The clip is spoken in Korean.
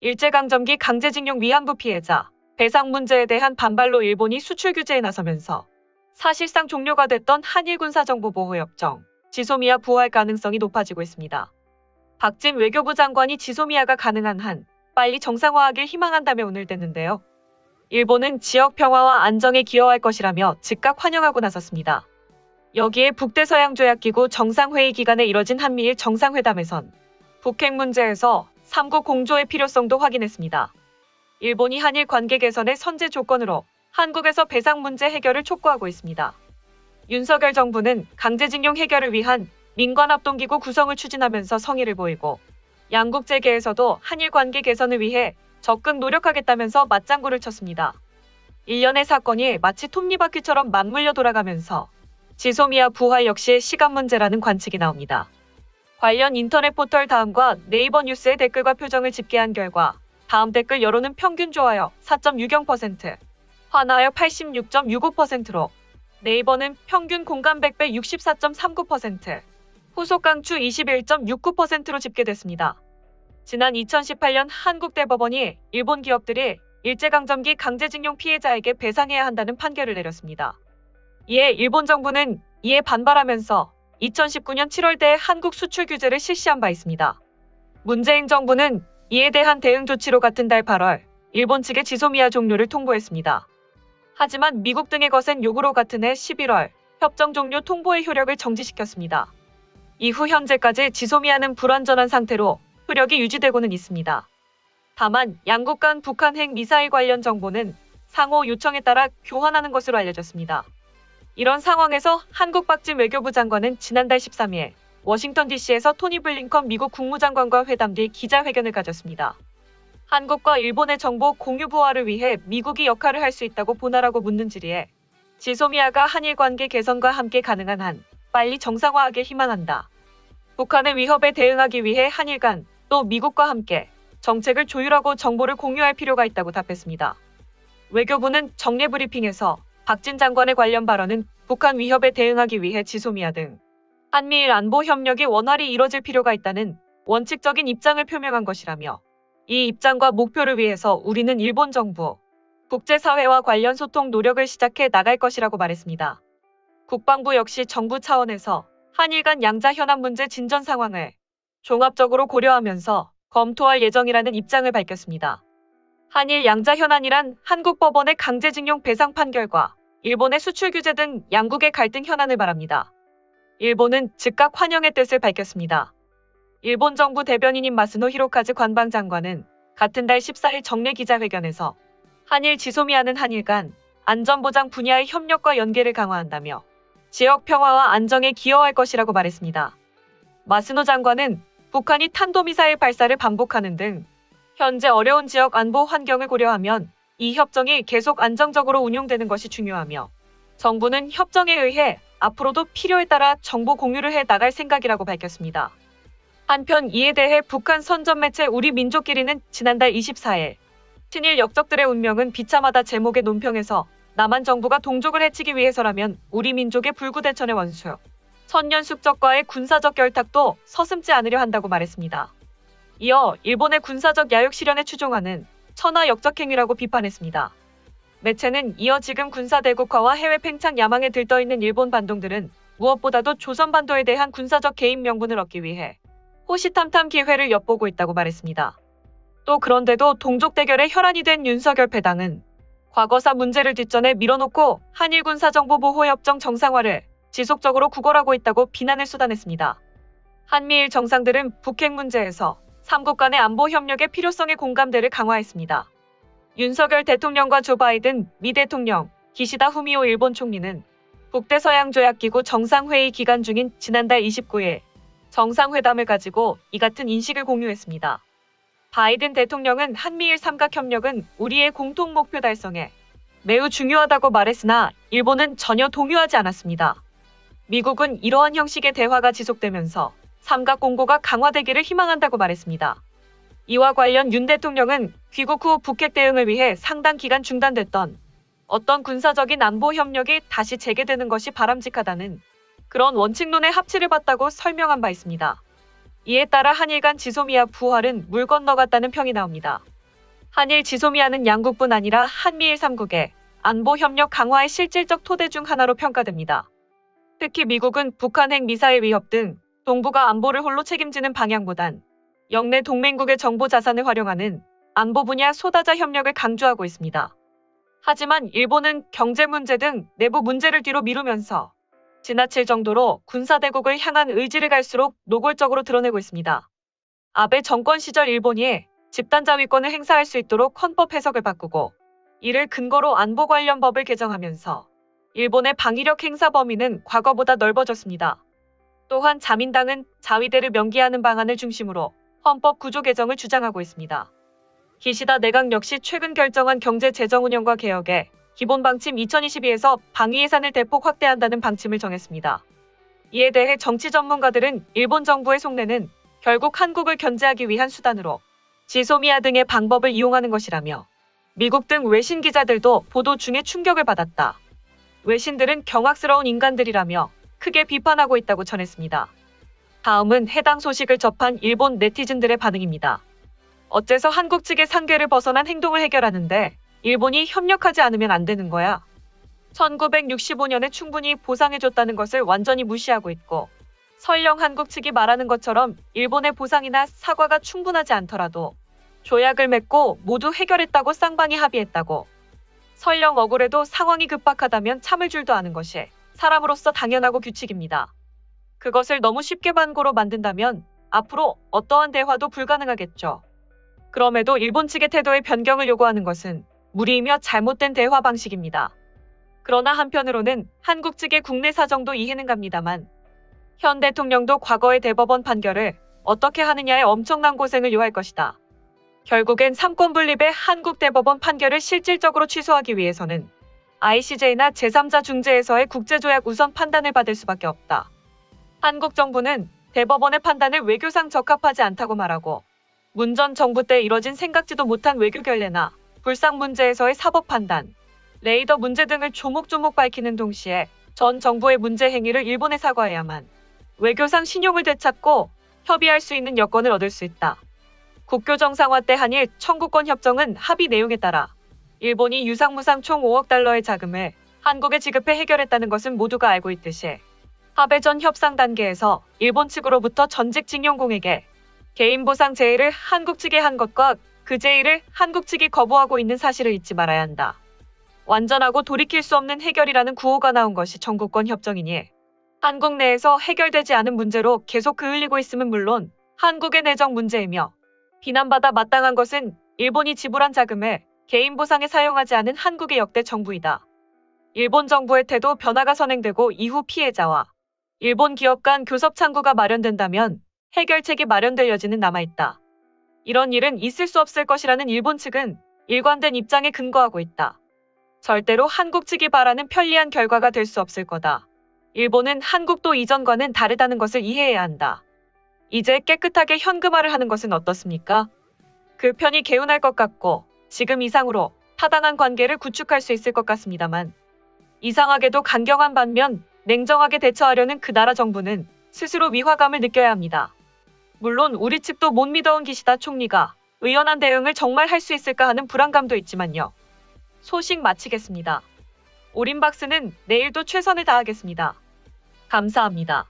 일제강점기 강제징용 위안부 피해자 배상 문제에 대한 반발로 일본이 수출 규제에 나서면서 사실상 종료가 됐던 한일 군사정보보호협정 지소미아 부활 가능성이 높아지고 있습니다. 박진 외교부 장관이 지소미아가 가능한 한 빨리 정상화하길 희망한다며 오늘 댔는데요. 일본은 지역 평화와 안정에 기여할 것이라며 즉각 환영하고 나섰습니다. 여기에 북대서양조약기구 정상회의 기간에 이뤄진 한미일 정상회담에선 북핵 문제에서 삼국 공조의 필요성도 확인했습니다. 일본이 한일 관계 개선의 선제 조건으로 한국에서 배상 문제 해결을 촉구하고 있습니다. 윤석열 정부는 강제징용 해결을 위한 민관합동기구 구성을 추진하면서 성의를 보이고 양국 재계에서도 한일 관계 개선을 위해 적극 노력하겠다면서 맞장구를 쳤습니다. 일련의 사건이 마치 톱니바퀴처럼 맞물려 돌아가면서 지소미아 부활 역시 시간 문제라는 관측이 나옵니다. 관련 인터넷 포털 다음과 네이버 뉴스의 댓글과 표정을 집계한 결과 다음 댓글 여론은 평균 좋아요 4.60%, 환하여 86.65%로 네이버는 평균 공감 100배 64.39%, 후속 강추 21.69%로 집계됐습니다. 지난 2018년 한국 대법원이 일본 기업들이 일제강점기 강제징용 피해자에게 배상해야 한다는 판결을 내렸습니다. 이에 일본 정부는 이에 반발하면서 2019년 7월대에 한국 수출 규제를 실시한 바 있습니다. 문재인 정부는 이에 대한 대응 조치로 같은 달 8월 일본 측에 지소미아 종료를 통보했습니다. 하지만 미국 등의 거센 요구로 같은 해 11월 협정 종료 통보의 효력을 정지시켰습니다. 이후 현재까지 지소미아는 불완전한 상태로 효력이 유지되고는 있습니다. 다만 양국 간 북한 핵 미사일 관련 정보는 상호 요청에 따라 교환하는 것으로 알려졌습니다. 이런 상황에서 한국 박진 외교부 장관은 지난달 13일 워싱턴 DC에서 토니 블링컨 미국 국무장관과 회담 뒤 기자회견을 가졌습니다. 한국과 일본의 정보 공유 부활을 위해 미국이 역할을 할 수 있다고 보나라고 묻는 질의에 지소미아가 한일 관계 개선과 함께 가능한 한 빨리 정상화하길 희망한다. 북한의 위협에 대응하기 위해 한일 간 또 미국과 함께 정책을 조율하고 정보를 공유할 필요가 있다고 답했습니다. 외교부는 정례 브리핑에서 박진 장관의 관련 발언은 북한 위협에 대응하기 위해 지소미아 등 한미일 안보 협력이 원활히 이뤄질 필요가 있다는 원칙적인 입장을 표명한 것이라며 이 입장과 목표를 위해서 우리는 일본 정부, 국제사회와 관련 소통 노력을 시작해 나갈 것이라고 말했습니다. 국방부 역시 정부 차원에서 한일 간 양자 현안 문제 진전 상황을 종합적으로 고려하면서 검토할 예정이라는 입장을 밝혔습니다. 한일 양자 현안이란 한국 법원의 강제징용 배상 판결과 일본의 수출 규제 등 양국의 갈등 현안을 말합니다. 일본은 즉각 환영의 뜻을 밝혔습니다. 일본 정부 대변인인 마스노 히로카즈 관방장관은 같은 달 14일 정례 기자회견에서 한일 지소미아는 한일 간 안전보장 분야의 협력과 연계를 강화한다며 지역 평화와 안정에 기여할 것이라고 말했습니다. 마스노 장관은 북한이 탄도미사일 발사를 반복하는 등 현재 어려운 지역 안보 환경을 고려하면 이 협정이 계속 안정적으로 운용되는 것이 중요하며 정부는 협정에 의해 앞으로도 필요에 따라 정보 공유를 해 나갈 생각이라고 밝혔습니다. 한편 이에 대해 북한 선전 매체 우리 민족끼리는 지난달 24일 친일 역적들의 운명은 비참하다 제목의 논평에서 남한 정부가 동족을 해치기 위해서라면 우리 민족의 불구대천의 원수, 천년숙적과의 군사적 결탁도 서슴지 않으려 한다고 말했습니다. 이어 일본의 군사적 야욕 실현에 추종하는 천하 역적행위라고 비판했습니다. 매체는 이어 지금 군사대국화와 해외 팽창 야망에 들떠있는 일본 반동들은 무엇보다도 조선반도에 대한 군사적 개입 명분을 얻기 위해 호시탐탐 기회를 엿보고 있다고 말했습니다. 또 그런데도 동족 대결의 혈안이 된 윤석열 패당은 과거사 문제를 뒷전에 밀어놓고 한일 군사정보보호협정 정상화를 지속적으로 구걸하고 있다고 비난을 쏟아냈습니다. 한미일 정상들은 북핵 문제에서 삼국 간의 안보 협력의 필요성에 공감대를 강화했습니다. 윤석열 대통령과 조 바이든 미 대통령, 기시다 후미오 일본 총리는 북대서양조약기구 정상회의 기간 중인 지난달 29일 정상회담을 가지고 이 같은 인식을 공유했습니다. 바이든 대통령은 한미일 삼각협력은 우리의 공통 목표 달성에 매우 중요하다고 말했으나 일본은 전혀 동요하지 않았습니다. 미국은 이러한 형식의 대화가 지속되면서 삼각공고가 강화되기를 희망한다고 말했습니다. 이와 관련 윤 대통령은 귀국 후 북핵 대응을 위해 상당 기간 중단됐던 어떤 군사적인 안보 협력이 다시 재개되는 것이 바람직하다는 그런 원칙론의 합치를 봤다고 설명한 바 있습니다. 이에 따라 한일 간 지소미아 부활은 물 건너갔다는 평이 나옵니다. 한일 지소미아는 양국뿐 아니라 한미일 3국의 안보 협력 강화의 실질적 토대 중 하나로 평가됩니다. 특히 미국은 북한 핵 미사일 위협 등 동북아 안보를 홀로 책임지는 방향보단 영내 동맹국의 정보 자산을 활용하는 안보 분야 소다자 협력을 강조하고 있습니다. 하지만 일본은 경제 문제 등 내부 문제를 뒤로 미루면서 지나칠 정도로 군사대국을 향한 의지를 갈수록 노골적으로 드러내고 있습니다. 아베 정권 시절 일본이 집단자위권을 행사할 수 있도록 헌법 해석을 바꾸고 이를 근거로 안보 관련 법을 개정하면서 일본의 방위력 행사 범위는 과거보다 넓어졌습니다. 또한 자민당은 자위대를 명기하는 방안을 중심으로 헌법 구조 개정을 주장하고 있습니다. 기시다 내각 역시 최근 결정한 경제 재정 운영과 개혁의 기본 방침 2022에서 방위 예산을 대폭 확대한다는 방침을 정했습니다. 이에 대해 정치 전문가들은 일본 정부의 속내는 결국 한국을 견제하기 위한 수단으로 지소미아 등의 방법을 이용하는 것이라며 미국 등 외신 기자들도 보도 중에 충격을 받았다. 외신들은 경악스러운 인간들이라며 크게 비판하고 있다고 전했습니다. 다음은 해당 소식을 접한 일본 네티즌들의 반응입니다. 어째서 한국 측의 상궤를 벗어난 행동을 해결하는데 일본이 협력하지 않으면 안 되는 거야? 1965년에 충분히 보상해줬다는 것을 완전히 무시하고 있고 설령 한국 측이 말하는 것처럼 일본의 보상이나 사과가 충분하지 않더라도 조약을 맺고 모두 해결했다고 쌍방이 합의했다고 설령 억울해도 상황이 급박하다면 참을 줄도 아는 것이 사람으로서 당연하고 규칙입니다. 그것을 너무 쉽게 반고로 만든다면 앞으로 어떠한 대화도 불가능하겠죠. 그럼에도 일본 측의 태도의 변경을 요구하는 것은 무리이며 잘못된 대화 방식입니다. 그러나 한편으로는 한국 측의 국내 사정도 이해는 갑니다만 현 대통령도 과거의 대법원 판결을 어떻게 하느냐에 엄청난 고생을 요할 것이다. 결국엔 삼권 분립의 한국 대법원 판결을 실질적으로 취소하기 위해서는 ICJ나 제3자 중재에서의 국제조약 우선 판단을 받을 수밖에 없다. 한국 정부는 대법원의 판단을 외교상 적합하지 않다고 말하고 문 전 정부 때 이뤄진 생각지도 못한 외교 결례나 불상 문제에서의 사법 판단, 레이더 문제 등을 조목조목 밝히는 동시에 전 정부의 문제 행위를 일본에 사과해야만 외교상 신용을 되찾고 협의할 수 있는 여건을 얻을 수 있다. 국교 정상화 때 한일 청구권 협정은 합의 내용에 따라 일본이 유상무상 총 5억 달러의 자금을 한국에 지급해 해결했다는 것은 모두가 알고 있듯이 합의 전 협상 단계에서 일본 측으로부터 전직징용공에게 개인 보상 제의를 한국 측에 한 것과 그 제의를 한국 측이 거부하고 있는 사실을 잊지 말아야 한다. 완전하고 돌이킬 수 없는 해결이라는 구호가 나온 것이 청구권 협정이니 한국 내에서 해결되지 않은 문제로 계속 그을리고 있음은 물론 한국의 내정 문제이며 비난받아 마땅한 것은 일본이 지불한 자금을 개인 보상에 사용하지 않은 한국의 역대 정부이다. 일본 정부의 태도 변화가 선행되고 이후 피해자와 일본 기업 간 교섭 창구가 마련된다면 해결책이 마련될 여지는 남아있다. 이런 일은 있을 수 없을 것이라는 일본 측은 일관된 입장에 근거하고 있다. 절대로 한국 측이 바라는 편리한 결과가 될 수 없을 거다. 일본은 한국도 이전과는 다르다는 것을 이해해야 한다. 이제 깨끗하게 현금화를 하는 것은 어떻습니까? 그 편이 개운할 것 같고 지금 이상으로 타당한 관계를 구축할 수 있을 것 같습니다만 이상하게도 강경한 반면 냉정하게 대처하려는 그 나라 정부는 스스로 위화감을 느껴야 합니다. 물론 우리 측도 못 믿어온 기시다 총리가 의연한 대응을 정말 할 수 있을까 하는 불안감도 있지만요. 소식 마치겠습니다. 오림박스는 내일도 최선을 다하겠습니다. 감사합니다.